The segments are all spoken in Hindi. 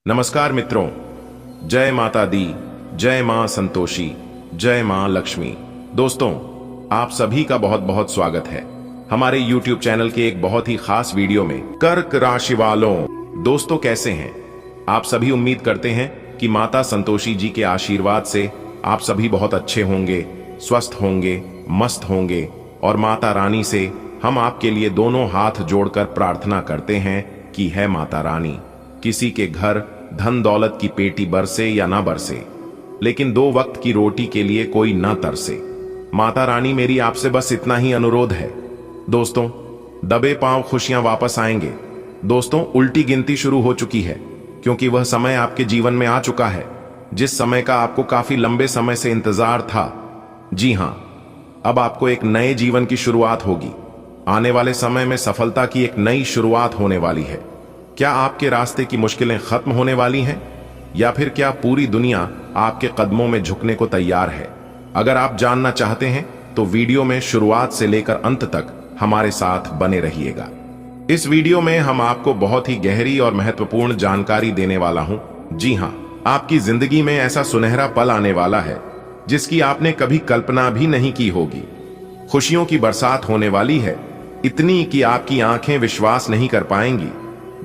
नमस्कार मित्रों, जय माता दी, जय मां संतोषी, जय मां लक्ष्मी। दोस्तों, आप सभी का बहुत बहुत स्वागत है हमारे YouTube चैनल के एक बहुत ही खास वीडियो में। कर्क राशि वालों, दोस्तों कैसे हैं आप सभी? उम्मीद करते हैं कि माता संतोषी जी के आशीर्वाद से आप सभी बहुत अच्छे होंगे, स्वस्थ होंगे, मस्त होंगे। और माता रानी से हम आपके लिए दोनों हाथ जोड़कर प्रार्थना करते हैं कि है माता रानी, किसी के घर धन दौलत की पेटी बरसे या ना बरसे, लेकिन दो वक्त की रोटी के लिए कोई ना तरसे। माता रानी, मेरी आपसे बस इतना ही अनुरोध है। दोस्तों, दबे पांव खुशियां वापस आएंगे। दोस्तों, उल्टी गिनती शुरू हो चुकी है, क्योंकि वह समय आपके जीवन में आ चुका है जिस समय का आपको काफी लंबे समय से इंतजार था। जी हां, अब आपको एक नए जीवन की शुरुआत होगी। आने वाले समय में सफलता की एक नई शुरुआत होने वाली है। क्या आपके रास्ते की मुश्किलें खत्म होने वाली हैं, या फिर क्या पूरी दुनिया आपके कदमों में झुकने को तैयार है? अगर आप जानना चाहते हैं तो वीडियो में शुरुआत से लेकर अंत तक हमारे साथ बने रहिएगा। इस वीडियो में हम आपको बहुत ही गहरी और महत्वपूर्ण जानकारी देने वाला हूं। जी हां, आपकी जिंदगी में ऐसा सुनहरा पल आने वाला है जिसकी आपने कभी कल्पना भी नहीं की होगी। खुशियों की बरसात होने वाली है, इतनी कि आपकी आंखें विश्वास नहीं कर पाएंगी।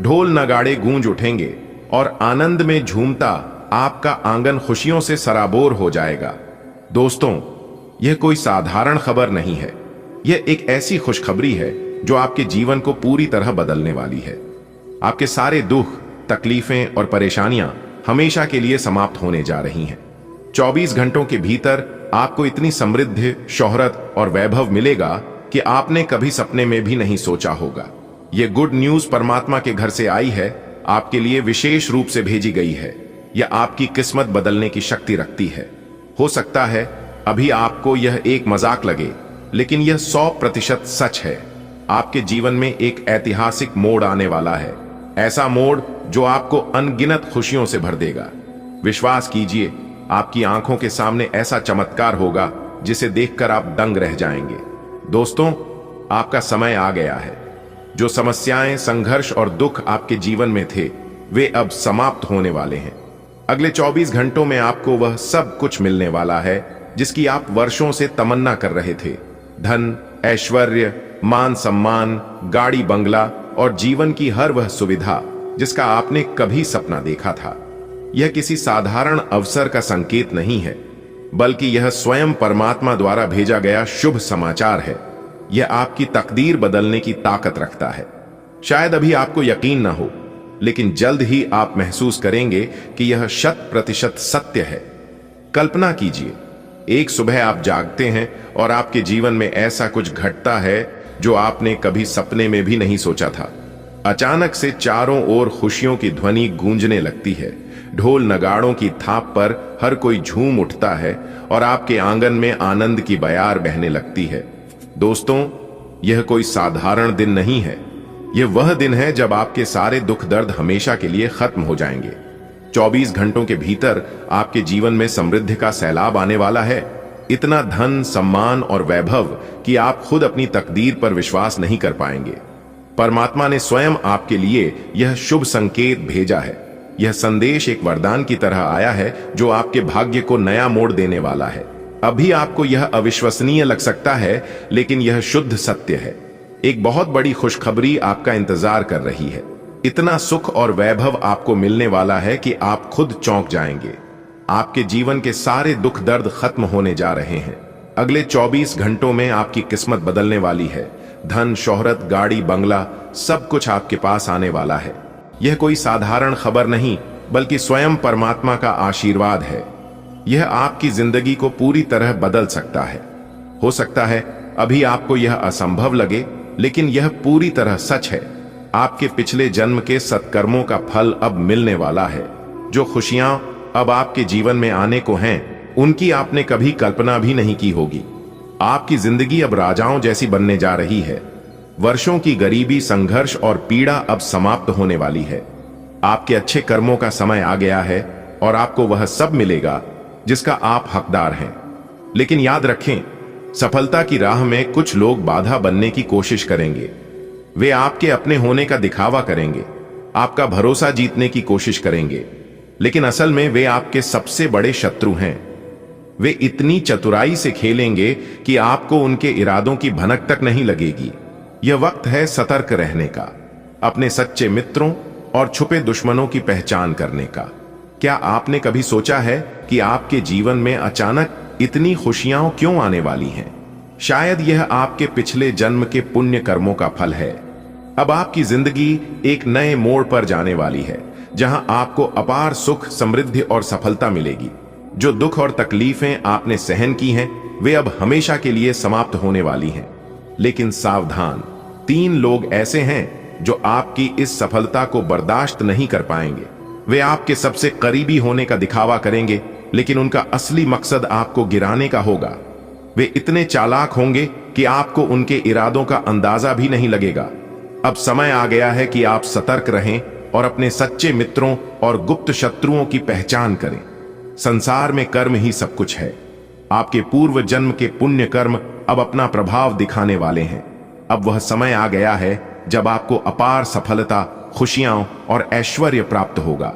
ढोल नगाड़े गूंज उठेंगे और आनंद में झूमता आपका आंगन खुशियों से सराबोर हो जाएगा। दोस्तों, यह कोई साधारण खबर नहीं है, यह एक ऐसी खुशखबरी है जो आपके जीवन को पूरी तरह बदलने वाली है। आपके सारे दुख, तकलीफें और परेशानियां हमेशा के लिए समाप्त होने जा रही हैं। 24 घंटों के भीतर आपको इतनी समृद्धि, शोहरत और वैभव मिलेगा कि आपने कभी सपने में भी नहीं सोचा होगा। यह गुड न्यूज परमात्मा के घर से आई है, आपके लिए विशेष रूप से भेजी गई है। यह आपकी किस्मत बदलने की शक्ति रखती है। हो सकता है अभी आपको यह एक मजाक लगे, लेकिन यह 100% सच है। आपके जीवन में एक ऐतिहासिक मोड़ आने वाला है, ऐसा मोड़ जो आपको अनगिनत खुशियों से भर देगा। विश्वास कीजिए, आपकी आंखों के सामने ऐसा चमत्कार होगा जिसे देखकर आप दंग रह जाएंगे। दोस्तों, आपका समय आ गया है। जो समस्याएं, संघर्ष और दुख आपके जीवन में थे, वे अब समाप्त होने वाले हैं। अगले 24 घंटों में आपको वह सब कुछ मिलने वाला है जिसकी आप वर्षों से तमन्ना कर रहे थे। धन, ऐश्वर्य, मान सम्मान, गाड़ी बंगला और जीवन की हर वह सुविधा जिसका आपने कभी सपना देखा था। यह किसी साधारण अवसर का संकेत नहीं है, बल्कि यह स्वयं परमात्मा द्वारा भेजा गया शुभ समाचार है। यह आपकी तकदीर बदलने की ताकत रखता है। शायद अभी आपको यकीन ना हो, लेकिन जल्द ही आप महसूस करेंगे कि यह 100% सत्य है। कल्पना कीजिए, एक सुबह आप जागते हैं और आपके जीवन में ऐसा कुछ घटता है जो आपने कभी सपने में भी नहीं सोचा था। अचानक से चारों ओर खुशियों की ध्वनि गूंजने लगती है। ढोल नगाड़ों की थाप पर हर कोई झूम उठता है और आपके आंगन में आनंद की बयार बहने लगती है। दोस्तों, यह कोई साधारण दिन नहीं है। यह वह दिन है जब आपके सारे दुख दर्द हमेशा के लिए खत्म हो जाएंगे। 24 घंटों के भीतर आपके जीवन में समृद्धि का सैलाब आने वाला है। इतना धन, सम्मान और वैभव कि आप खुद अपनी तकदीर पर विश्वास नहीं कर पाएंगे। परमात्मा ने स्वयं आपके लिए यह शुभ संकेत भेजा है। यह संदेश एक वरदान की तरह आया है जो आपके भाग्य को नया मोड़ देने वाला है। अभी आपको यह अविश्वसनीय लग सकता है, लेकिन यह शुद्ध सत्य है। एक बहुत बड़ी खुशखबरी आपका इंतजार कर रही है। इतना सुख और वैभव आपको मिलने वाला है कि आप खुद चौंक जाएंगे। आपके जीवन के सारे दुख दर्द खत्म होने जा रहे हैं। अगले 24 घंटों में आपकी किस्मत बदलने वाली है। धन, शोहरत, गाड़ी बंगला, सब कुछ आपके पास आने वाला है। यह कोई साधारण खबर नहीं, बल्कि स्वयं परमात्मा का आशीर्वाद है। यह आपकी जिंदगी को पूरी तरह बदल सकता है। हो सकता है अभी आपको यह असंभव लगे, लेकिन यह पूरी तरह सच है। आपके पिछले जन्म के सत्कर्मों का फल अब मिलने वाला है। जो खुशियां अब आपके जीवन में आने को हैं, उनकी आपने कभी कल्पना भी नहीं की होगी। आपकी जिंदगी अब राजाओं जैसी बनने जा रही है। वर्षों की गरीबी, संघर्ष और पीड़ा अब समाप्त होने वाली है। आपके अच्छे कर्मों का समय आ गया है और आपको वह सब मिलेगा जिसका आप हकदार हैं। लेकिन याद रखें, सफलता की राह में कुछ लोग बाधा बनने की कोशिश करेंगे। वे आपके अपने होने का दिखावा करेंगे, आपका भरोसा जीतने की कोशिश करेंगे, लेकिन असल में वे आपके सबसे बड़े शत्रु हैं। वे इतनी चतुराई से खेलेंगे कि आपको उनके इरादों की भनक तक नहीं लगेगी। यह वक्त है सतर्क रहने का, अपने सच्चे मित्रों और छुपे दुश्मनों की पहचान करने का। क्या आपने कभी सोचा है कि आपके जीवन में अचानक इतनी खुशियां क्यों आने वाली हैं? शायद यह आपके पिछले जन्म के पुण्य कर्मों का फल है। अब आपकी जिंदगी एक नए मोड़ पर जाने वाली है, जहां आपको अपार सुख, समृद्धि और सफलता मिलेगी। जो दुख और तकलीफें आपने सहन की हैं, वे अब हमेशा के लिए समाप्त होने वाली हैं। लेकिन सावधान, 3 लोग ऐसे हैं जो आपकी इस सफलता को बर्दाश्त नहीं कर पाएंगे। वे आपके सबसे करीबी होने का दिखावा करेंगे, लेकिन उनका असली मकसद आपको गिराने का होगा। वे इतने चालाक होंगे कि आपको उनके इरादों का अंदाजा भी नहीं लगेगा। अब समय आ गया है कि आप सतर्क रहें और अपने सच्चे मित्रों और गुप्त शत्रुओं की पहचान करें। संसार में कर्म ही सब कुछ है। आपके पूर्व जन्म के पुण्य कर्म अब अपना प्रभाव दिखाने वाले हैं। अब वह समय आ गया है जब आपको अपार सफलता, खुशियां और ऐश्वर्य प्राप्त होगा।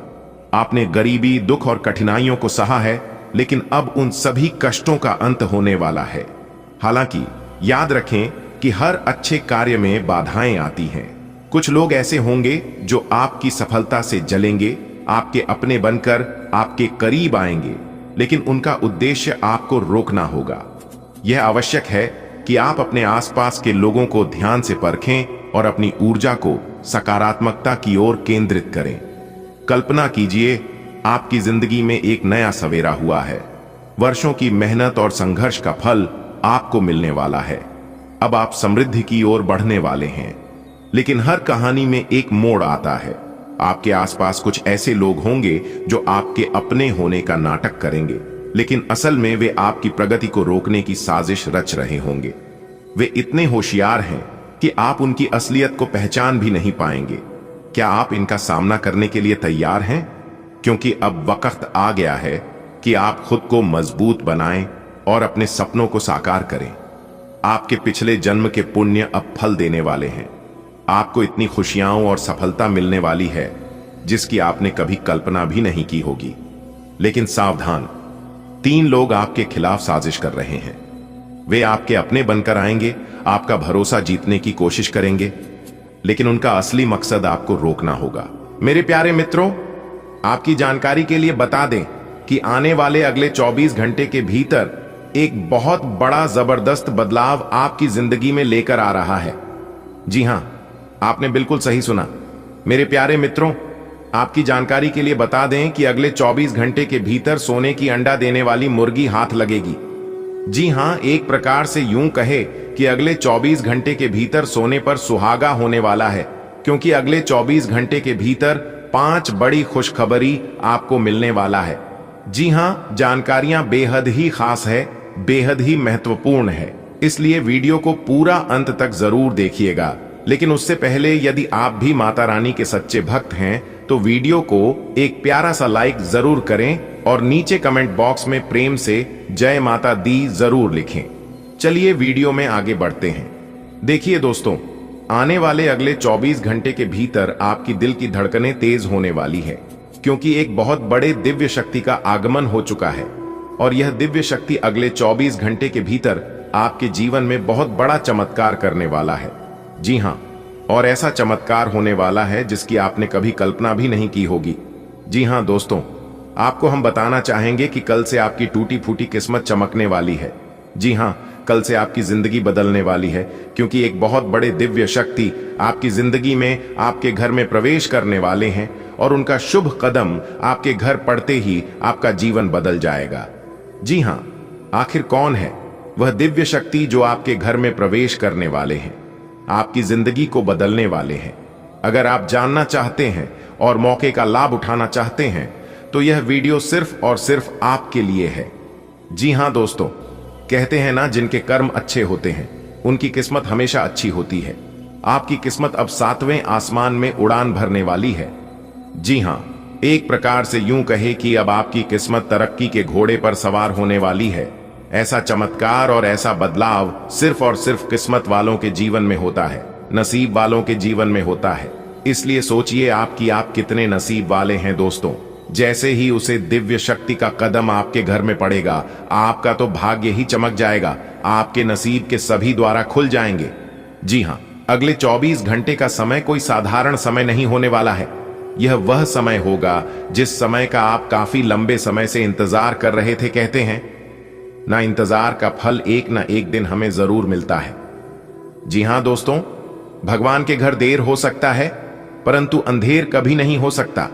आपने गरीबी, दुख और कठिनाइयों को सहा है, लेकिन अब उन सभी कष्टों का अंत होने वाला है। हालांकि याद रखें कि हर अच्छे कार्य में बाधाएं आती हैं। कुछ लोग ऐसे होंगे जो आपकी सफलता से जलेंगे, आपके अपने बनकर आपके करीब आएंगे, लेकिन उनका उद्देश्य आपको रोकना होगा। यह आवश्यक है कि आप अपने आसपास के लोगों को ध्यान से परखें और अपनी ऊर्जा को सकारात्मकता की ओर केंद्रित करें। कल्पना कीजिए, आपकी जिंदगी में एक नया सवेरा हुआ है। वर्षों की मेहनत और संघर्ष का फल आपको मिलने वाला है। अब आप समृद्धि की ओर बढ़ने वाले हैं। लेकिन हर कहानी में एक मोड़ आता है। आपके आसपास कुछ ऐसे लोग होंगे जो आपके अपने होने का नाटक करेंगे, लेकिन असल में वे आपकी प्रगति को रोकने की साजिश रच रहे होंगे। वे इतने होशियार हैं कि आप उनकी असलियत को पहचान भी नहीं पाएंगे। क्या आप इनका सामना करने के लिए तैयार हैं? क्योंकि अब वक्त आ गया है कि आप खुद को मजबूत बनाएं और अपने सपनों को साकार करें। आपके पिछले जन्म के पुण्य अब फल देने वाले हैं। आपको इतनी खुशियां और सफलता मिलने वाली है जिसकी आपने कभी कल्पना भी नहीं की होगी। लेकिन सावधान, 3 लोग आपके खिलाफ साजिश कर रहे हैं। वे आपके अपने बनकर आएंगे, आपका भरोसा जीतने की कोशिश करेंगे, लेकिन उनका असली मकसद आपको रोकना होगा। मेरे प्यारे मित्रों, आपकी जानकारी के लिए बता दें कि आने वाले अगले 24 घंटे के भीतर एक बहुत बड़ा जबरदस्त बदलाव आपकी जिंदगी में लेकर आ रहा है। जी हां, आपने बिल्कुल सही सुना। मेरे प्यारे मित्रों, आपकी जानकारी के लिए बता दें कि अगले 24 घंटे के भीतर सोने की अंडा देने वाली मुर्गी हाथ लगेगी। जी हां, एक प्रकार से यूं कहे कि अगले 24 घंटे के भीतर सोने पर सुहागा होने वाला है, क्योंकि अगले 24 घंटे के भीतर 5 बड़ी खुशखबरी आपको मिलने वाला है। जी हां, जानकारियां बेहद ही खास है, बेहद ही महत्वपूर्ण है, इसलिए वीडियो को पूरा अंत तक जरूर देखिएगा। लेकिन उससे पहले यदि आप भी माता रानी के सच्चे भक्त हैं तो वीडियो को एक प्यारा सा लाइक जरूर करें और नीचे कमेंट बॉक्स में प्रेम से जय माता दी जरूर लिखें। चलिए वीडियो में आगे बढ़ते हैं। देखिए दोस्तों, आने वाले अगले 24 घंटे के भीतर आपकी दिल की धड़कनें तेज होने वाली है, क्योंकि एक बहुत बड़े दिव्य शक्ति का आगमन हो चुका है और यह दिव्य शक्ति अगले 24 घंटे के भीतर आपके जीवन में बहुत बड़ा चमत्कार करने वाला है। जी हां, और ऐसा चमत्कार होने वाला है जिसकी आपने कभी कल्पना भी नहीं की होगी। जी हां दोस्तों, आपको हम बताना चाहेंगे कि कल से आपकी टूटी फूटी किस्मत चमकने वाली है। जी हां, कल से आपकी जिंदगी बदलने वाली है, क्योंकि एक बहुत बड़े दिव्य शक्ति आपकी जिंदगी में आपके घर में प्रवेश करने वाले हैं और उनका शुभ कदम आपके घर पड़ते ही आपका जीवन बदल जाएगा। जी हां, आखिर कौन है वह दिव्य शक्ति जो आपके घर में प्रवेश करने वाले हैं, आपकी जिंदगी को बदलने वाले हैं? अगर आप जानना चाहते हैं और मौके का लाभ उठाना चाहते हैं तो यह वीडियो सिर्फ और सिर्फ आपके लिए है। जी हां दोस्तों, कहते हैं ना, जिनके कर्म अच्छे होते हैं उनकी किस्मत हमेशा अच्छी होती है। आपकी किस्मत अब 7वें आसमान में उड़ान भरने वाली है। जी हां, एक प्रकार से यूं कहे कि अब आपकी किस्मत तरक्की के घोड़े पर सवार होने वाली है। ऐसा चमत्कार और ऐसा बदलाव सिर्फ और सिर्फ किस्मत वालों के जीवन में होता है, नसीब वालों के जीवन में होता है। इसलिए सोचिए आप कितने नसीब वाले हैं दोस्तों। जैसे ही उसे दिव्य शक्ति का कदम आपके घर में पड़ेगा, आपका तो भाग्य ही चमक जाएगा, आपके नसीब के सभी द्वार खुल जाएंगे। जी हाँ, अगले 24 घंटे का समय कोई साधारण समय नहीं होने वाला है। यह वह समय होगा जिस समय का आप काफी लंबे समय से इंतजार कर रहे थे। कहते हैं ना, इंतजार का फल एक ना एक दिन हमें जरूर मिलता है। जी हाँ दोस्तों, भगवान के घर देर हो सकता है, परंतु अंधेर कभी नहीं हो सकता।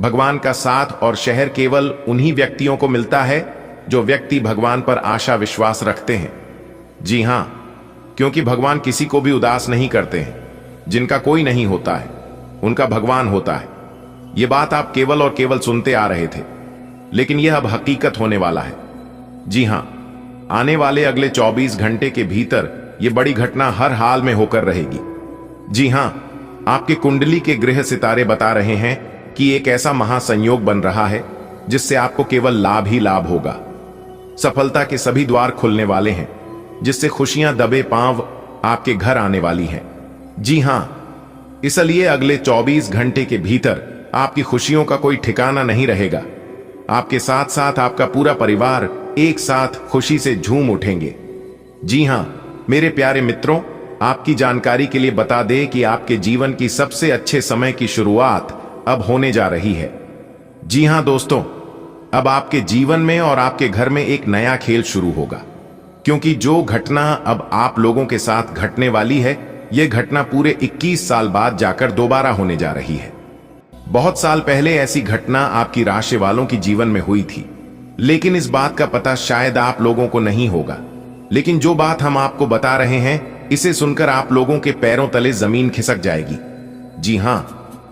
भगवान का साथ और शहर केवल उन्हीं व्यक्तियों को मिलता है जो व्यक्ति भगवान पर आशा विश्वास रखते हैं। जी हां, क्योंकि भगवान किसी को भी उदास नहीं करते हैं। जिनका कोई नहीं होता है, उनका भगवान होता है। यह बात आप केवल और केवल सुनते आ रहे थे, लेकिन यह अब हकीकत होने वाला है। जी हां, आने वाले अगले 24 घंटे के भीतर यह बड़ी घटना हर हाल में होकर रहेगी। जी हां, आपके कुंडली के ग्रह सितारे बता रहे हैं कि एक ऐसा महासंयोग बन रहा है जिससे आपको केवल लाभ ही लाभ होगा। सफलता के सभी द्वार खुलने वाले हैं, जिससे खुशियां दबे पांव आपके घर आने वाली हैं। जी हां, इसलिए अगले 24 घंटे के भीतर आपकी खुशियों का कोई ठिकाना नहीं रहेगा। आपके साथ साथ आपका पूरा परिवार एक साथ खुशी से झूम उठेंगे। जी हां मेरे प्यारे मित्रों, आपकी जानकारी के लिए बता दें कि आपके जीवन की सबसे अच्छे समय की शुरुआत अब होने जा रही है। जी हां दोस्तों, अब आपके जीवन में और आपके घर में एक नया खेल शुरू होगा, क्योंकि जो घटना अब आप लोगों के साथ घटने वाली है, यह घटना पूरे 21 साल बाद जाकर दोबारा होने जा रही है। बहुत साल पहले ऐसी घटना आपकी राशि वालों की जीवन में हुई थी, लेकिन इस बात का पता शायद आप लोगों को नहीं होगा। लेकिन जो बात हम आपको बता रहे हैं, इसे सुनकर आप लोगों के पैरों तले जमीन खिसक जाएगी। जी हां,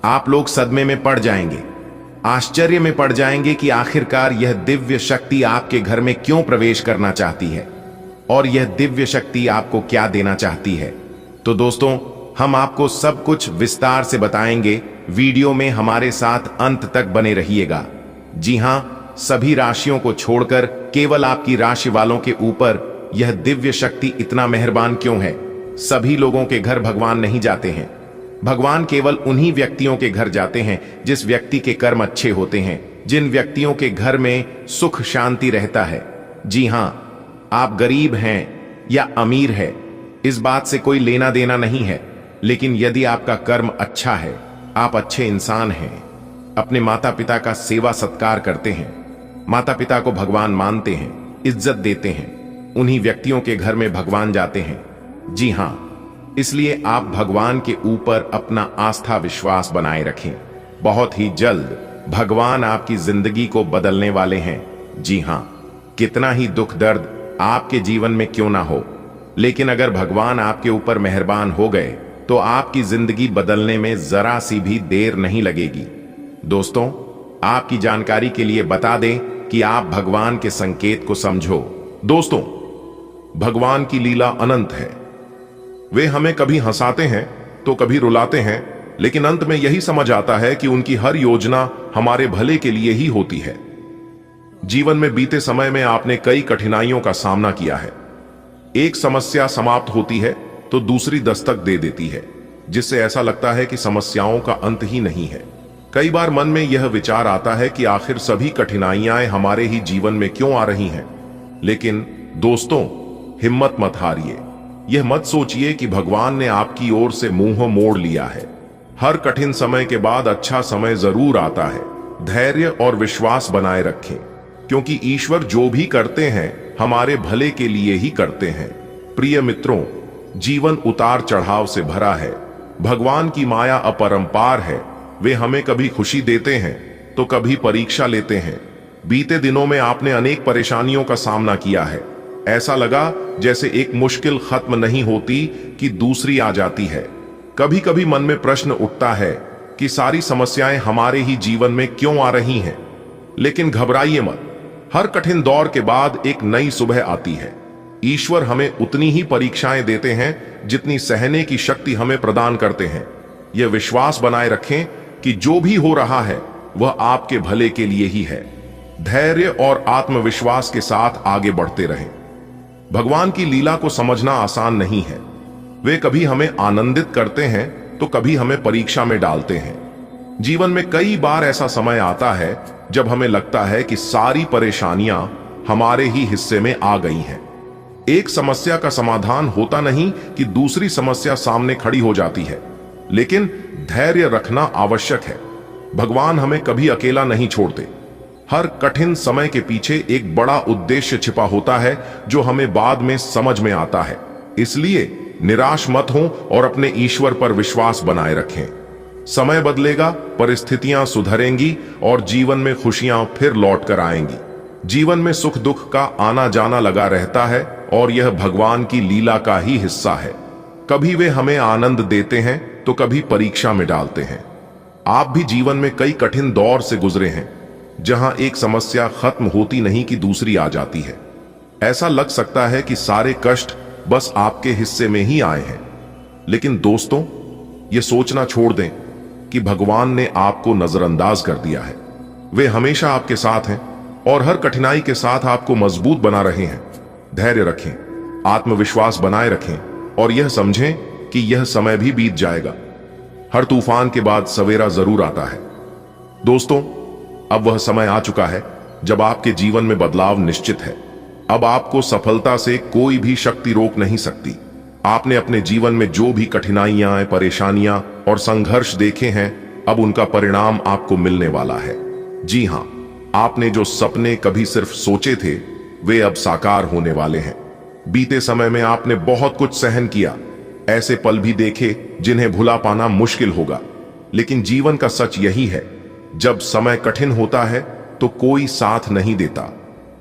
आप लोग सदमे में पड़ जाएंगे, आश्चर्य में पड़ जाएंगे कि आखिरकार यह दिव्य शक्ति आपके घर में क्यों प्रवेश करना चाहती है और यह दिव्य शक्ति आपको क्या देना चाहती है। तो दोस्तों, हम आपको सब कुछ विस्तार से बताएंगे। वीडियो में हमारे साथ अंत तक बने रहिएगा। जी हां, सभी राशियों को छोड़कर केवल आपकी राशि वालों के ऊपर यह दिव्य शक्ति इतना मेहरबान क्यों है। सभी लोगों के घर भगवान नहीं जाते हैं। भगवान केवल उन्हीं व्यक्तियों के घर जाते हैं जिस व्यक्ति के कर्म अच्छे होते हैं, जिन व्यक्तियों के घर में सुख शांति रहता है। जी हां, आप गरीब हैं या अमीर है, इस बात से कोई लेना देना नहीं है। लेकिन यदि आपका कर्म अच्छा है, आप अच्छे इंसान हैं, अपने माता पिता का सेवा सत्कार करते हैं, माता पिता को भगवान मानते हैं, इज्जत देते हैं, उन्हीं व्यक्तियों के घर में भगवान जाते हैं। जी हां, इसलिए आप भगवान के ऊपर अपना आस्था विश्वास बनाए रखें। बहुत ही जल्द भगवान आपकी जिंदगी को बदलने वाले हैं। जी हां, कितना ही दुख दर्द आपके जीवन में क्यों ना हो, लेकिन अगर भगवान आपके ऊपर मेहरबान हो गए तो आपकी जिंदगी बदलने में जरा सी भी देर नहीं लगेगी। दोस्तों, आपकी जानकारी के लिए बता दें कि आप भगवान के संकेत को समझो। दोस्तों, भगवान की लीला अनंत है। वे हमें कभी हंसाते हैं तो कभी रुलाते हैं, लेकिन अंत में यही समझ आता है कि उनकी हर योजना हमारे भले के लिए ही होती है। जीवन में बीते समय में आपने कई कठिनाइयों का सामना किया है। एक समस्या समाप्त होती है तो दूसरी दस्तक दे देती है, जिससे ऐसा लगता है कि समस्याओं का अंत ही नहीं है। कई बार मन में यह विचार आता है कि आखिर सभी कठिनाइयां हमारे ही जीवन में क्यों आ रही हैं। लेकिन दोस्तों, हिम्मत मत हारिए। यह मत सोचिए कि भगवान ने आपकी ओर से मुंह मोड़ लिया है। हर कठिन समय के बाद अच्छा समय जरूर आता है। धैर्य और विश्वास बनाए रखें, क्योंकि ईश्वर जो भी करते हैं हमारे भले के लिए ही करते हैं। प्रिय मित्रों, जीवन उतार चढ़ाव से भरा है। भगवान की माया अपरंपार है। वे हमें कभी खुशी देते हैं तो कभी परीक्षा लेते हैं। बीते दिनों में आपने अनेक परेशानियों का सामना किया है। ऐसा लगा जैसे एक मुश्किल खत्म नहीं होती कि दूसरी आ जाती है। कभी कभी मन में प्रश्न उठता है कि सारी समस्याएं हमारे ही जीवन में क्यों आ रही हैं। लेकिन घबराइए मत, हर कठिन दौर के बाद एक नई सुबह आती है। ईश्वर हमें उतनी ही परीक्षाएं देते हैं जितनी सहने की शक्ति हमें प्रदान करते हैं। यह विश्वास बनाए रखें कि जो भी हो रहा है वह आपके भले के लिए ही है। धैर्य और आत्मविश्वास के साथ आगे बढ़ते रहें। भगवान की लीला को समझना आसान नहीं है। वे कभी हमें आनंदित करते हैं तो कभी हमें परीक्षा में डालते हैं। जीवन में कई बार ऐसा समय आता है जब हमें लगता है कि सारी परेशानियां हमारे ही हिस्से में आ गई हैं। एक समस्या का समाधान होता नहीं कि दूसरी समस्या सामने खड़ी हो जाती है, लेकिन धैर्य रखना आवश्यक है। भगवान हमें कभी अकेला नहीं छोड़ते। हर कठिन समय के पीछे एक बड़ा उद्देश्य छिपा होता है जो हमें बाद में समझ में आता है। इसलिए निराश मत हो और अपने ईश्वर पर विश्वास बनाए रखें। समय बदलेगा, परिस्थितियां सुधरेंगी और जीवन में खुशियां फिर लौट कर आएंगी। जीवन में सुख दुख का आना जाना लगा रहता है और यह भगवान की लीला का ही हिस्सा है। कभी वे हमें आनंद देते हैं तो कभी परीक्षा में डालते हैं। आप भी जीवन में कई कठिन दौर से गुजरे हैं, जहां एक समस्या खत्म होती नहीं कि दूसरी आ जाती है। ऐसा लग सकता है कि सारे कष्ट बस आपके हिस्से में ही आए हैं, लेकिन दोस्तों, ये सोचना छोड़ दें कि भगवान ने आपको नजरअंदाज कर दिया है। वे हमेशा आपके साथ हैं और हर कठिनाई के साथ आपको मजबूत बना रहे हैं। धैर्य रखें, आत्मविश्वास बनाए रखें और यह समझें कि यह समय भी बीत जाएगा। हर तूफान के बाद सवेरा जरूर आता है। दोस्तों, अब वह समय आ चुका है जब आपके जीवन में बदलाव निश्चित है। अब आपको सफलता से कोई भी शक्ति रोक नहीं सकती। आपने अपने जीवन में जो भी कठिनाइयां, परेशानियां और संघर्ष देखे हैं, अब उनका परिणाम आपको मिलने वाला है। जी हां, आपने जो सपने कभी सिर्फ सोचे थे, वे अब साकार होने वाले हैं। बीते समय में आपने बहुत कुछ सहन किया, ऐसे पल भी देखे जिन्हें भुला पाना मुश्किल होगा। लेकिन जीवन का सच यही है, जब समय कठिन होता है तो कोई साथ नहीं देता,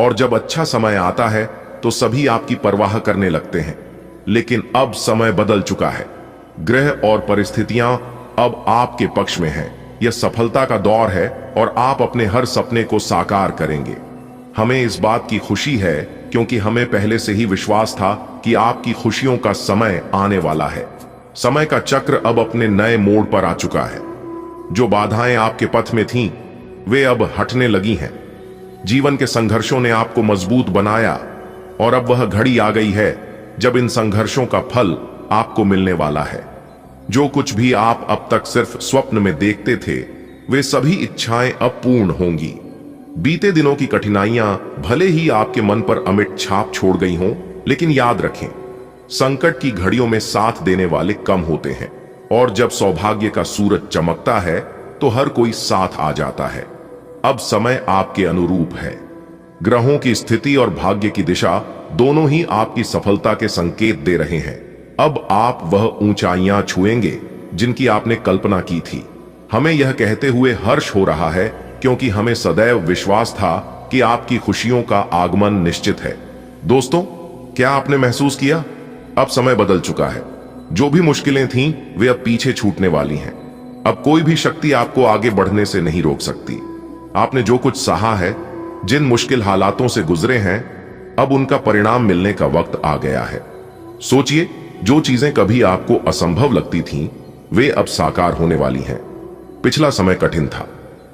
और जब अच्छा समय आता है तो सभी आपकी परवाह करने लगते हैं। लेकिन अब समय बदल चुका है। ग्रह और परिस्थितियां अब आपके पक्ष में हैं। यह सफलता का दौर है और आप अपने हर सपने को साकार करेंगे। हमें इस बात की खुशी है क्योंकि हमें पहले से ही विश्वास था कि आपकी खुशियों का समय आने वाला है। समय का चक्र अब अपने नए मोड़ पर आ चुका है। जो बाधाएं आपके पथ में थीं, वे अब हटने लगी हैं। जीवन के संघर्षों ने आपको मजबूत बनाया और अब वह घड़ी आ गई है जब इन संघर्षों का फल आपको मिलने वाला है। जो कुछ भी आप अब तक सिर्फ स्वप्न में देखते थे, वे सभी इच्छाएं अब पूर्ण होंगी। बीते दिनों की कठिनाइयां भले ही आपके मन पर अमिट छाप छोड़ गई हों, लेकिन याद रखें, संकट की घड़ियों में साथ देने वाले कम होते हैं, और जब सौभाग्य का सूरज चमकता है तो हर कोई साथ आ जाता है। अब समय आपके अनुरूप है। ग्रहों की स्थिति और भाग्य की दिशा दोनों ही आपकी सफलता के संकेत दे रहे हैं। अब आप वह ऊंचाइयां छुएंगे जिनकी आपने कल्पना की थी। हमें यह कहते हुए हर्ष हो रहा है क्योंकि हमें सदैव विश्वास था कि आपकी खुशियों का आगमन निश्चित है। दोस्तों, क्या आपने महसूस किया? अब समय बदल चुका है। जो भी मुश्किलें थीं, वे अब पीछे छूटने वाली हैं। अब कोई भी शक्ति आपको आगे बढ़ने से नहीं रोक सकती। आपने जो कुछ सहा है, जिन मुश्किल हालातों से गुजरे हैं, अब उनका परिणाम मिलने का वक्त आ गया है। सोचिए, जो चीजें कभी आपको असंभव लगती थीं, वे अब साकार होने वाली हैं। पिछला समय कठिन था।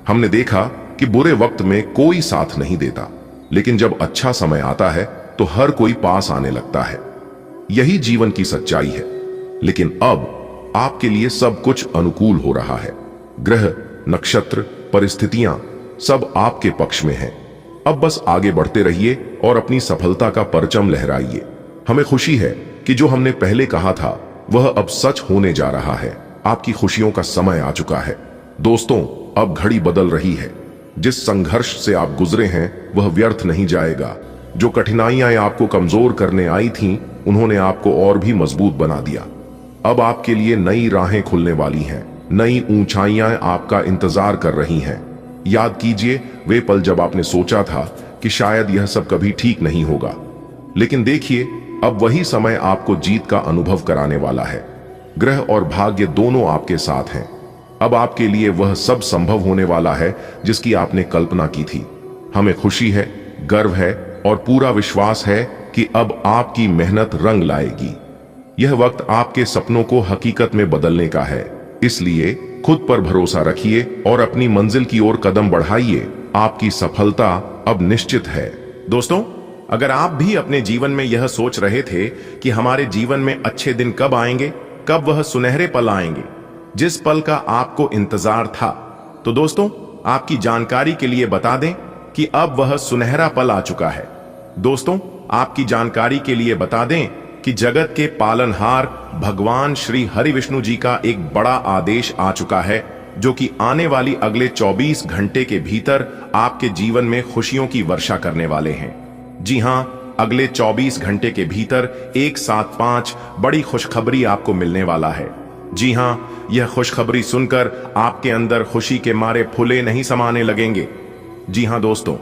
हमने देखा कि बुरे वक्त में कोई साथ नहीं देता, लेकिन जब अच्छा समय आता है तो हर कोई पास आने लगता है। यही जीवन की सच्चाई है। लेकिन अब आपके लिए सब कुछ अनुकूल हो रहा है। ग्रह, नक्षत्र, परिस्थितियां सब आपके पक्ष में हैं। अब बस आगे बढ़ते रहिए और अपनी सफलता का परचम लहराइए। हमें खुशी है कि जो हमने पहले कहा था वह अब सच होने जा रहा है। आपकी खुशियों का समय आ चुका है। दोस्तों, अब घड़ी बदल रही है। जिस संघर्ष से आप गुजरे हैं वह व्यर्थ नहीं जाएगा। जो कठिनाइयां आपको कमजोर करने आई थीं, उन्होंने आपको और भी मजबूत बना दिया। अब आपके लिए नई राहें खुलने वाली हैं। नई ऊंचाइयां आपका इंतजार कर रही हैं। याद कीजिए वे पल जब आपने सोचा था कि शायद यह सब कभी ठीक नहीं होगा, लेकिन देखिए अब वही समय आपको जीत का अनुभव कराने वाला है। ग्रह और भाग्य दोनों आपके साथ हैं। अब आपके लिए वह सब संभव होने वाला है जिसकी आपने कल्पना की थी। हमें खुशी है, गर्व है और पूरा विश्वास है कि अब आपकी मेहनत रंग लाएगी। यह वक्त आपके सपनों को हकीकत में बदलने का है। इसलिए खुद पर भरोसा रखिए और अपनी मंजिल की ओर कदम बढ़ाइए। आपकी सफलता अब निश्चित है। दोस्तों, अगर आप भी अपने जीवन में यह सोच रहे थे कि हमारे जीवन में अच्छे दिन कब आएंगे, कब वह सुनहरे पल आएंगे, जिस पल का आपको इंतजार था। तो दोस्तों, आपकी जानकारी के लिए बता दें कि अब वह सुनहरा पल आ चुका है। दोस्तों, आपकी जानकारी के लिए बता दें कि जगत के पालनहार भगवान श्री हरि विष्णु जी का एक बड़ा आदेश आ चुका है, जो कि आने वाली अगले 24 घंटे के भीतर आपके जीवन में खुशियों की वर्षा करने वाले हैं। जी हां, अगले 24 घंटे के भीतर एक साथ 5 बड़ी खुशखबरी आपको मिलने वाला है। जी हां, यह खुशखबरी सुनकर आपके अंदर खुशी के मारे फूले नहीं समाने लगेंगे। जी हां दोस्तों,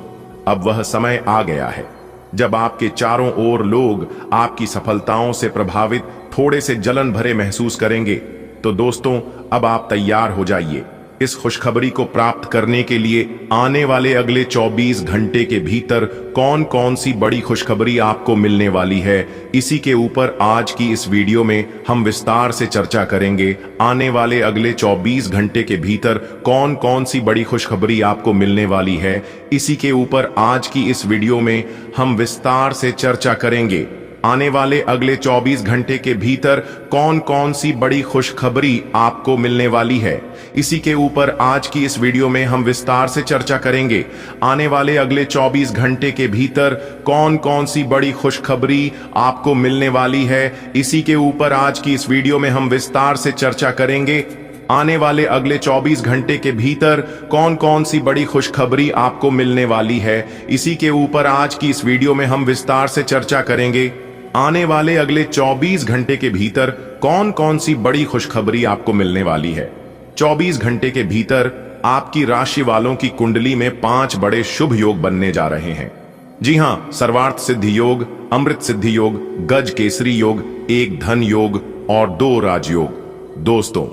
अब वह समय आ गया है जब आपके चारों ओर लोग आपकी सफलताओं से प्रभावित थोड़े से जलन भरे महसूस करेंगे। तो दोस्तों, अब आप तैयार हो जाइए इस खुशखबरी को प्राप्त करने के लिए। आने वाले अगले 24 घंटे के भीतर कौन कौन सी बड़ी खुशखबरी आपको मिलने वाली है, इसी के ऊपर आज की इस वीडियो में हम विस्तार से चर्चा करेंगे। आने वाले अगले 24 घंटे के भीतर कौन कौन सी बड़ी खुशखबरी आपको मिलने वाली है, इसी के ऊपर आज की इस वीडियो में हम विस्तार से चर्चा करेंगे। आने वाले अगले 24 घंटे के भीतर कौन कौन सी बड़ी खुशखबरी आपको मिलने वाली है, इसी के ऊपर आज की इस वीडियो में हम विस्तार से चर्चा करेंगे। आने वाले अगले 24 घंटे के भीतर कौन कौन सी बड़ी खुशखबरी आपको मिलने वाली है, इसी के ऊपर आज की इस वीडियो में हम विस्तार से चर्चा करेंगे। आने वाले अगले 24 घंटे के भीतर कौन कौन सी बड़ी खुशखबरी आपको मिलने वाली है, इसी के ऊपर आज की इस वीडियो में हम विस्तार से चर्चा करेंगे। आने वाले अगले 24 घंटे के भीतर कौन कौन सी बड़ी खुशखबरी आपको मिलने वाली है। 24 घंटे के भीतर आपकी राशि वालों की कुंडली में 5 बड़े शुभ योग बनने जा रहे हैं। जी हां, सर्वार्थ सिद्धि योग, अमृत सिद्धि योग, गज केसरी योग, एक धन योग और 2 राजयोग। दोस्तों,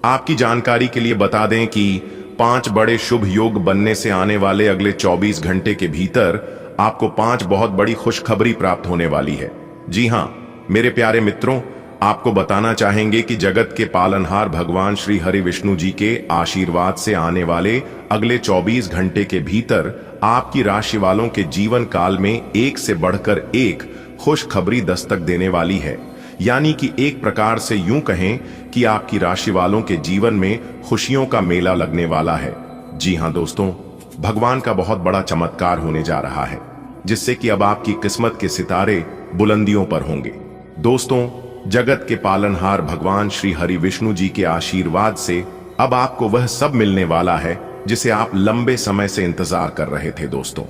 आपकी जानकारी के लिए बता दें कि 5 बड़े शुभ योग बनने से आने वाले अगले 24 घंटे के भीतर आपको 5 बहुत बड़ी खुशखबरी प्राप्त होने वाली है। जी हां, मेरे प्यारे मित्रों, आपको बताना चाहेंगे कि जगत के पालनहार भगवान श्री हरि विष्णु जी के आशीर्वाद से आने वाले अगले 24 घंटे के भीतर आपकी राशि वालों के जीवन काल में एक से बढ़कर एक खुशखबरी दस्तक देने वाली है। यानी कि एक प्रकार से यूं कहें कि आपकी राशि वालों के जीवन में खुशियों का मेला लगने वाला है। जी हां दोस्तों, भगवान का बहुत बड़ा चमत्कार होने जा रहा है, जिससे कि अब आपकी किस्मत के सितारे बुलंदियों पर होंगे। दोस्तों, जगत के पालनहार भगवान श्री हरि विष्णु जी के आशीर्वाद से अब आपको वह सब मिलने वाला है जिसे आप लंबे समय से इंतजार कर रहे थे। दोस्तों,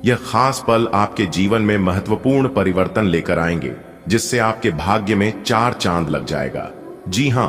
यह खास पल आपके जीवन में महत्वपूर्ण परिवर्तन लेकर आएंगे, जिससे आपके भाग्य में 4 चांद लग जाएगा। जी हां,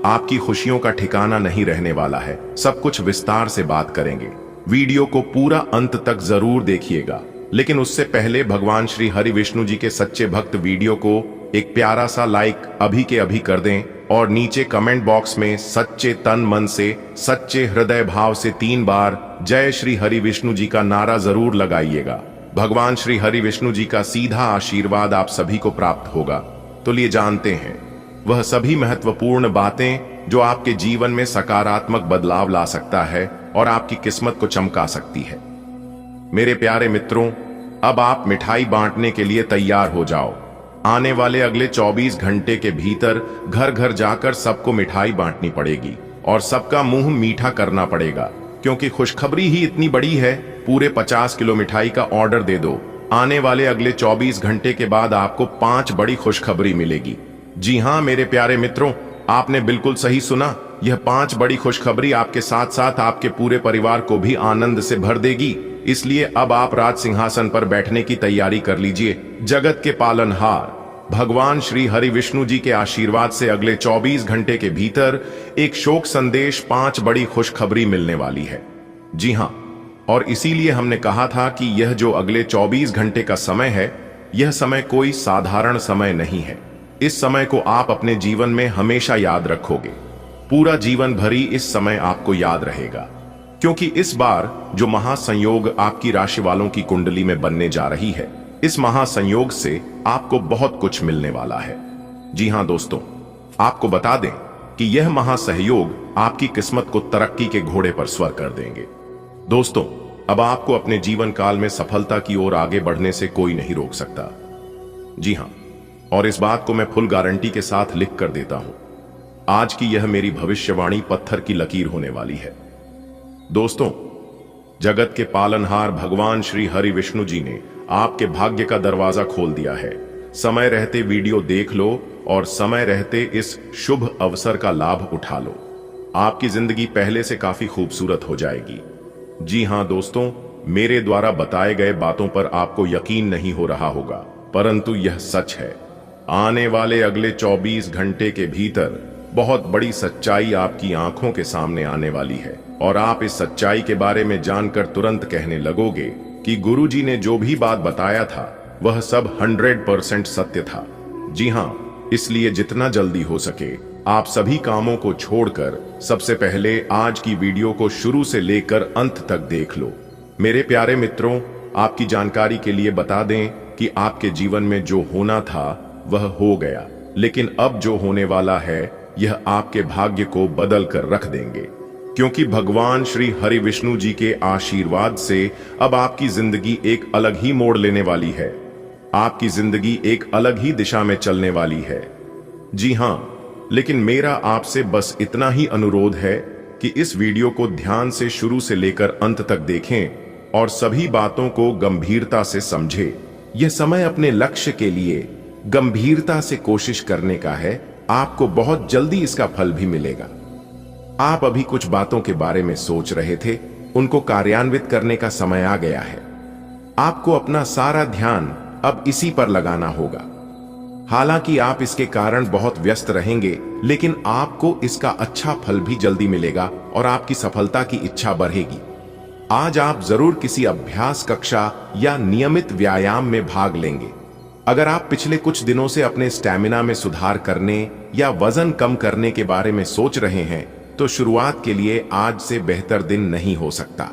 आपकी खुशियों का ठिकाना नहीं रहने वाला है। सब कुछ विस्तार से बात करेंगे। वीडियो को पूरा अंत तक जरूर देखिएगा, लेकिन उससे पहले भगवान श्री हरि विष्णु जी के सच्चे भक्त वीडियो को एक प्यारा सा लाइक अभी के अभी कर दें और नीचे कमेंट बॉक्स में सच्चे तन मन से, सच्चे हृदय भाव से 3 बार जय श्री हरि विष्णु जी का नारा जरूर लगाइएगा। भगवान श्री हरि विष्णु जी का सीधा आशीर्वाद आप सभी को प्राप्त होगा। तो लिए जानते हैं वह सभी महत्वपूर्ण बातें जो आपके जीवन में सकारात्मक बदलाव ला सकता है और आपकी किस्मत को चमका सकती है। मेरे प्यारे मित्रों, अब आप मिठाई बांटने के लिए तैयार हो जाओ। आने वाले अगले 24 घंटे के भीतर घर घर जाकर सबको मिठाई बांटनी पड़ेगी और सबका मुंह मीठा करना पड़ेगा, क्योंकि खुशखबरी ही इतनी बड़ी है। पूरे 50 किलो मिठाई का ऑर्डर दे दो। आने वाले अगले 24 घंटे के बाद आपको 5 बड़ी खुशखबरी मिलेगी। जी हां मेरे प्यारे मित्रों, आपने बिल्कुल सही सुना। यह 5 बड़ी खुशखबरी आपके साथ साथ आपके पूरे परिवार को भी आनंद से भर देगी। इसलिए अब आप राज सिंहासन पर बैठने की तैयारी कर लीजिए। जगत के पालनहार भगवान श्री हरि विष्णु जी के आशीर्वाद से अगले 24 घंटे के भीतर एक शोक संदेश 5 बड़ी खुशखबरी मिलने वाली है। जी हां, और इसीलिए हमने कहा था कि यह जो अगले 24 घंटे का समय है, यह समय कोई साधारण समय नहीं है। इस समय को आप अपने जीवन में हमेशा याद रखोगे। पूरा जीवन भरी इस समय आपको याद रहेगा, क्योंकि इस बार जो महासंयोग आपकी राशि वालों की कुंडली में बनने जा रही है, इस महासंयोग से आपको बहुत कुछ मिलने वाला है। जी हां दोस्तों, आपको बता दें कि यह महासहयोग आपकी किस्मत को तरक्की के घोड़े पर स्वर कर देंगे। दोस्तों, अब आपको अपने जीवन काल में सफलता की ओर आगे बढ़ने से कोई नहीं रोक सकता। जी हां, और इस बात को मैं फुल गारंटी के साथ लिख कर देता हूं। आज की यह मेरी भविष्यवाणी पत्थर की लकीर होने वाली है। दोस्तों, जगत के पालनहार भगवान श्री हरि विष्णु जी ने आपके भाग्य का दरवाजा खोल दिया है। समय रहते वीडियो देख लो और समय रहते इस शुभ अवसर का लाभ उठा लो। आपकी जिंदगी पहले से काफी खूबसूरत हो जाएगी। जी हां दोस्तों, मेरे द्वारा बताए गए बातों पर आपको यकीन नहीं हो रहा होगा, परंतु यह सच है। आने वाले अगले 24 घंटे के भीतर बहुत बड़ी सच्चाई आपकी आंखों के सामने आने वाली है और आप इस सच्चाई के बारे में जानकर तुरंत कहने लगोगे कि गुरुजी ने जो भी बात बताया था वह सब 100% सत्य था। जी हां, इसलिए जितना जल्दी हो सके आप सभी कामों को छोड़कर सबसे पहले आज की वीडियो को शुरू से लेकर अंत तक देख लो। मेरे प्यारे मित्रों, आपकी जानकारी के लिए बता दें कि आपके जीवन में जो होना था वह हो गया, लेकिन अब जो होने वाला है यह आपके भाग्य को बदल कर रख देंगे, क्योंकि भगवान श्री हरि विष्णु जी के आशीर्वाद से अब आपकी जिंदगी एक अलग ही मोड़ लेने वाली है। आपकी जिंदगी एक अलग ही दिशा में चलने वाली है। जी हां, लेकिन मेरा आपसे बस इतना ही अनुरोध है कि इस वीडियो को ध्यान से शुरू से लेकर अंत तक देखें और सभी बातों को गंभीरता से समझें। यह समय अपने लक्ष्य के लिए गंभीरता से कोशिश करने का है। आपको बहुत जल्दी इसका फल भी मिलेगा। आप अभी कुछ बातों के बारे में सोच रहे थे, उनको कार्यान्वित करने का समय आ गया है। आपको अपना सारा ध्यान अब इसी पर लगाना होगा। हालांकि आप इसके कारण बहुत व्यस्त रहेंगे, लेकिन आपको इसका अच्छा फल भी जल्दी मिलेगा और आपकी सफलता की इच्छा बढ़ेगी। आज आप जरूर किसी अभ्यास कक्षा या नियमित व्यायाम में भाग लेंगे। अगर आप पिछले कुछ दिनों से अपने स्टैमिना में सुधार करने या वजन कम करने के बारे में सोच रहे हैं, तो शुरुआत के लिए आज से बेहतर दिन नहीं हो सकता।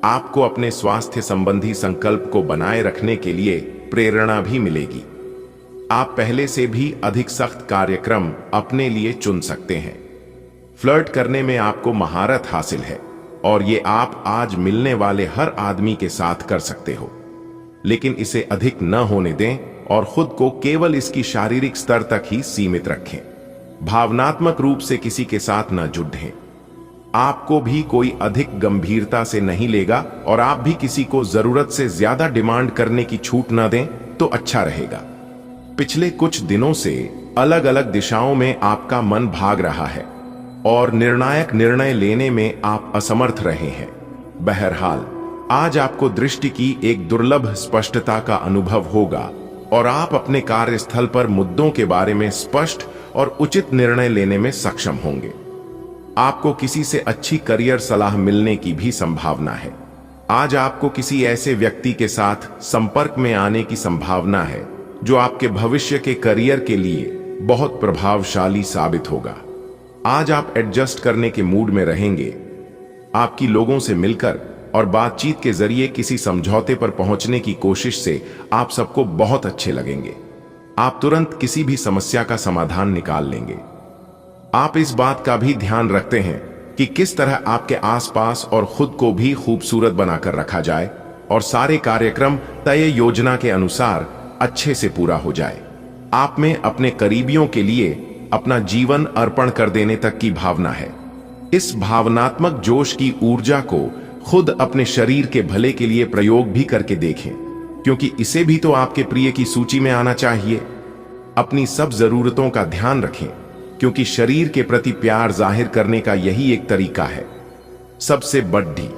आपको अपने स्वास्थ्य संबंधी संकल्प को बनाए रखने के लिए प्रेरणा भी मिलेगी। आप पहले से भी अधिक सख्त कार्यक्रम अपने लिए चुन सकते हैं। फ्लर्ट करने में आपको महारत हासिल है और ये आप आज मिलने वाले हर आदमी के साथ कर सकते हो, लेकिन इसे अधिक न होने दें और खुद को केवल इसकी शारीरिक स्तर तक ही सीमित रखें। भावनात्मक रूप से किसी के साथ न जुड़ें। आपको भी कोई अधिक गंभीरता से नहीं लेगा और आप भी किसी को जरूरत से ज्यादा डिमांड करने की छूट न दें तो अच्छा रहेगा। पिछले कुछ दिनों से अलग अलग दिशाओं में आपका मन भाग रहा है और निर्णायक निर्णय लेने में आप असमर्थ रहे हैं। बहरहाल, आज आपको दृष्टि की एक दुर्लभ स्पष्टता का अनुभव होगा और आप अपने कार्यस्थल पर मुद्दों के बारे में स्पष्ट और उचित निर्णय लेने में सक्षम होंगे। आपको किसी से अच्छी करियर सलाह मिलने की भी संभावना है। आज आपको किसी ऐसे व्यक्ति के साथ संपर्क में आने की संभावना है जो आपके भविष्य के करियर के लिए बहुत प्रभावशाली साबित होगा। आज आप एडजस्ट करने के मूड में रहेंगे। आपकी लोगों से मिलकर और बातचीत के जरिए किसी समझौते पर पहुंचने की कोशिश से आप सबको बहुत अच्छे लगेंगे। आप तुरंत किसी भी समस्या का समाधान निकाल लेंगे। आप इस बात का भी ध्यान रखते हैं कि किस तरह आपके आसपास और खुद को भी खूबसूरत बनाकर रखा जाए और सारे कार्यक्रम तय योजना के अनुसार अच्छे से पूरा हो जाए। आप में अपने करीबियों के लिए अपना जीवन अर्पण कर देने तक की भावना है। इस भावनात्मक जोश की ऊर्जा को खुद अपने शरीर के भले के लिए प्रयोग भी करके देखें, क्योंकि इसे भी तो आपके प्रिय की सूची में आना चाहिए। अपनी सब जरूरतों का ध्यान रखें, क्योंकि शरीर के प्रति प्यार जाहिर करने का यही एक तरीका है। सबसे बड़ी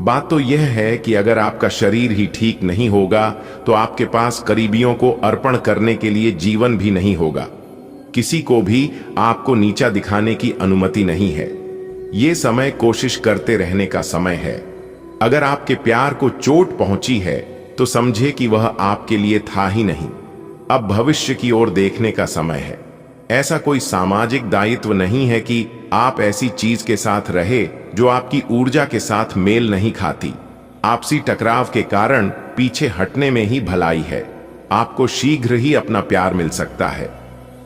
बात तो यह है कि अगर आपका शरीर ही ठीक नहीं होगा तो आपके पास करीबियों को अर्पण करने के लिए जीवन भी नहीं होगा। किसी को भी आपको नीचा दिखाने की अनुमति नहीं है। ये समय कोशिश करते रहने का समय है। अगर आपके प्यार को चोट पहुंची है तो समझे कि वह आपके लिए था ही नहीं। अब भविष्य की ओर देखने का समय है। ऐसा कोई सामाजिक दायित्व नहीं है कि आप ऐसी चीज के साथ रहे जो आपकी ऊर्जा के साथ मेल नहीं खाती। आपसी टकराव के कारण पीछे हटने में ही भलाई है। आपको शीघ्र ही अपना प्यार मिल सकता है।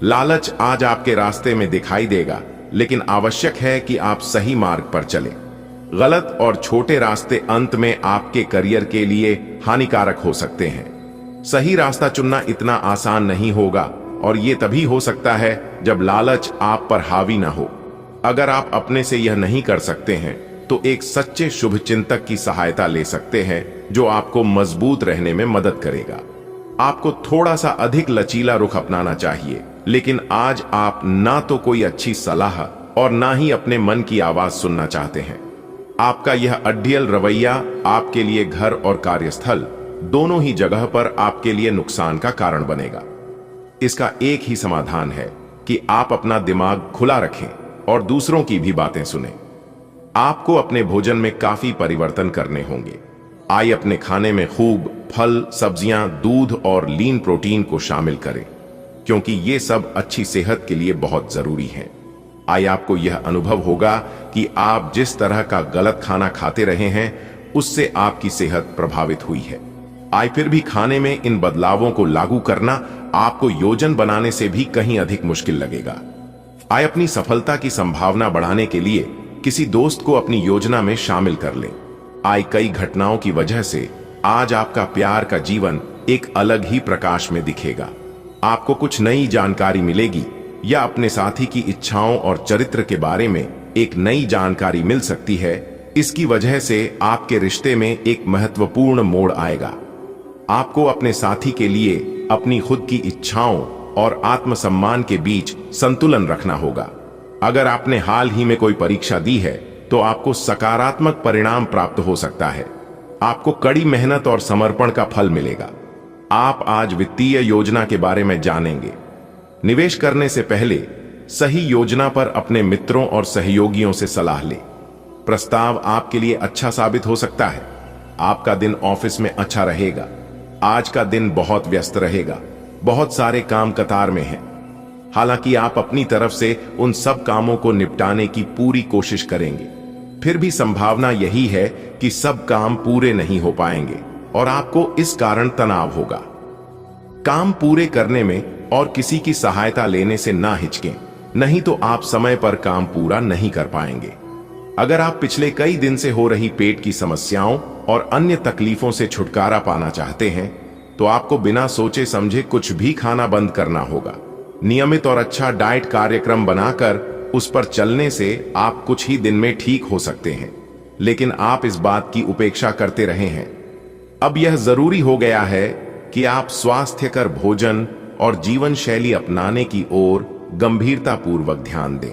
लालच आज आपके रास्ते में दिखाई देगा, लेकिन आवश्यक है कि आप सही मार्ग पर चलें। गलत और छोटे रास्ते अंत में आपके करियर के लिए हानिकारक हो सकते हैं। सही रास्ता चुनना इतना आसान नहीं होगा और ये तभी हो सकता है जब लालच आप पर हावी ना हो। अगर आप अपने से यह नहीं कर सकते हैं तो एक सच्चे शुभचिंतक की सहायता ले सकते हैं जो आपको मजबूत रहने में मदद करेगा। आपको थोड़ा सा अधिक लचीला रुख अपनाना चाहिए, लेकिन आज आप ना तो कोई अच्छी सलाह और ना ही अपने मन की आवाज सुनना चाहते हैं। आपका यह अड्डियल रवैया आपके लिए घर और कार्यस्थल दोनों ही जगह पर आपके लिए नुकसान का कारण बनेगा। इसका एक ही समाधान है कि आप अपना दिमाग खुला रखें और दूसरों की भी बातें सुनें। आपको अपने भोजन में काफी परिवर्तन करने होंगे। आइए अपने खाने में खूब फल, सब्जियां, दूध और लीन प्रोटीन को शामिल करें, क्योंकि ये सब अच्छी सेहत के लिए बहुत जरूरी है। आइए आपको यह अनुभव होगा कि आप जिस तरह का गलत खाना खाते रहे हैं उससे आपकी सेहत प्रभावित हुई है। आइए फिर भी खाने में इन बदलावों को लागू करना आपको योजन बनाने से भी कहीं अधिक मुश्किल लगेगा। आइए अपनी सफलता की संभावना बढ़ाने के लिए किसी दोस्त को अपनी योजना में शामिल कर लें। आइए कई घटनाओं की वजह से आज आपका प्यार का जीवन एक अलग ही प्रकाश में दिखेगा। आपको कुछ नई जानकारी मिलेगी या अपने साथी की इच्छाओं और चरित्र के बारे में एक नई जानकारी मिल सकती है। इसकी वजह से आपके रिश्ते में एक महत्वपूर्ण मोड़ आएगा। आपको अपने साथी के लिए अपनी खुद की इच्छाओं और आत्मसम्मान के बीच संतुलन रखना होगा। अगर आपने हाल ही में कोई परीक्षा दी है तो आपको सकारात्मक परिणाम प्राप्त हो सकता है। आपको कड़ी मेहनत और समर्पण का फल मिलेगा। आप आज वित्तीय योजना के बारे में जानेंगे। निवेश करने से पहले सही योजना पर अपने मित्रों और सहयोगियों से सलाह लें। प्रस्ताव आपके लिए अच्छा साबित हो सकता है। आपका दिन ऑफिस में अच्छा रहेगा। आज का दिन बहुत व्यस्त रहेगा। बहुत सारे काम कतार में हैं। हालांकि आप अपनी तरफ से उन सब कामों को निपटाने की पूरी कोशिश करेंगे, फिर भी संभावना यही है कि सब काम पूरे नहीं हो पाएंगे और आपको इस कारण तनाव होगा। काम पूरे करने में और किसी की सहायता लेने से ना हिचकें, नहीं तो आप समय पर काम पूरा नहीं कर पाएंगे। अगर आप पिछले कई दिन से हो रही पेट की समस्याओं और अन्य तकलीफों से छुटकारा पाना चाहते हैं तो आपको बिना सोचे समझे कुछ भी खाना बंद करना होगा। नियमित और अच्छा डाइट कार्यक्रम बनाकर उस पर चलने से आप कुछ ही दिन में ठीक हो सकते हैं, लेकिन आप इस बात की उपेक्षा करते रहे हैं। अब यह जरूरी हो गया है कि आप स्वास्थ्यकर भोजन और जीवन शैली अपनाने की ओर गंभीरतापूर्वक ध्यान दें।